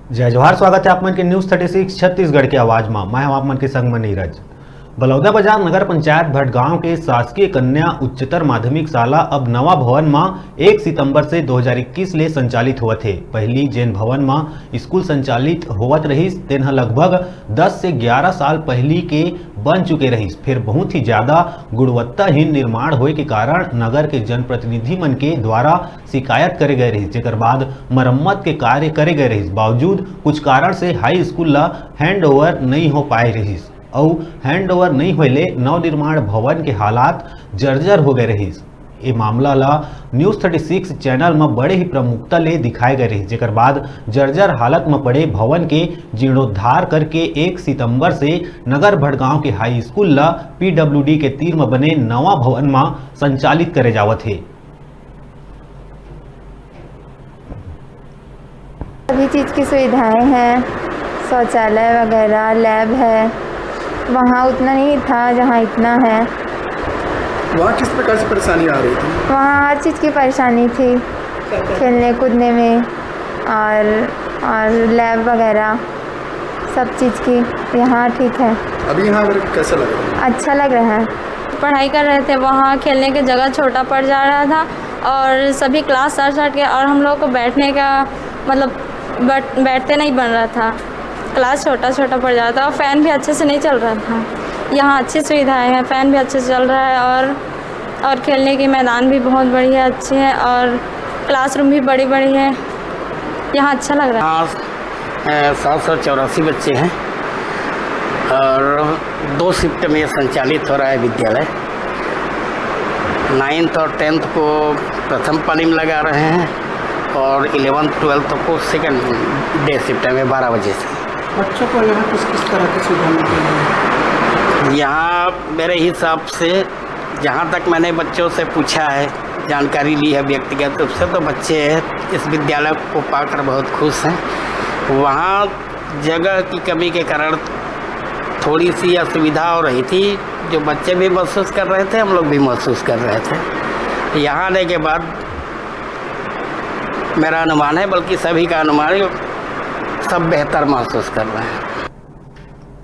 जय जोहार। स्वागत है आप मन के न्यूज 36 छत्तीसगढ़ की आवाज में। मैं हूं आप मन के संग में नीरज। बलौदाबाजार नगर पंचायत भटगांव के शासकीय कन्या उच्चतर माध्यमिक शाला अब नवा भवन में 1 सितंबर से 2021 ले संचालित होवत है। पहली जेन भवन में स्कूल संचालित होवत रहीस तेन लगभग 10 से 11 साल पहली के बन चुके रहीस। फिर बहुत ही ज्यादा गुणवत्ताहीन निर्माण होए के कारण नगर के जनप्रतिनिधि मन के द्वारा शिकायत करे गए रहीस, जेकर बाद मरम्मत के कार्य करे गए रहीस। बावजूद कुछ कारण से हाई स्कूल ला हैंड ओवर नहीं हो पाए रहीस और हैंड ओवर नहीं होले नवनिर्माण भवन के हालात जर्जर हो गए रहीस। ये मामला ला न्यूज 36 चैनल में बड़े ही प्रमुखता ले दिखाए गए रहीस, जेकर बाद जर्जर हालत में पड़े भवन के जीर्णोद्धार करके 1 सितंबर से नगर भटगांव के हाई स्कूल ला PWD के तीर में बने नवा भवन में संचालित करे जावत है। सभी चीज़ की सुविधाएं हैं, शौचालय वगैरह, लैब है। वहाँ उतना नहीं था जहाँ इतना है। वहाँ किस प्रकार से परेशानी आ रही थी? वहाँ हर चीज़ की परेशानी थी, खेलने कूदने में और लैब वगैरह सब चीज़ की। यहाँ ठीक है। अभी यहाँ पर कैसा लग रहा है? अच्छा लग रहा है। पढ़ाई कर रहे थे, वहाँ खेलने की जगह छोटा पड़ जा रहा था और सभी क्लास सट के और हम लोग को बैठने का मतलब बैठते नहीं बन रहा था। क्लास छोटा पड़ जा रहा था और फ़ैन भी अच्छे से नहीं चल रहा था। यहाँ अच्छी सुविधाएं हैं, फ़ैन भी अच्छे से चल रहा है और खेलने के मैदान भी बहुत बढ़िया अच्छे हैं और क्लासरूम भी बड़ी है। यहाँ अच्छा लग रहा है। 784 बच्चे हैं और 2 शिफ्ट में संचालित हो रहा है विद्यालय। 9th और 10th को प्रथम पाली में लगा रहे हैं और 11th 12th को सेकंड डे शिफ्ट में 12 बजे से। बच्चों को यहाँ किस तरह की सुविधा मिलती है? यहाँ मेरे हिसाब से जहाँ तक मैंने बच्चों से पूछा है, जानकारी ली है व्यक्तिगत रूप से, तो बच्चे इस विद्यालय को पाकर बहुत खुश हैं। वहाँ जगह की कमी के कारण थोड़ी सी असुविधा हो रही थी, जो बच्चे भी महसूस कर रहे थे, हम लोग भी महसूस कर रहे थे। यहाँ आने के बाद मेरा अनुमान है, बल्कि सभी का अनुमान है, सब बेहतर महसूस कर रहे हैं।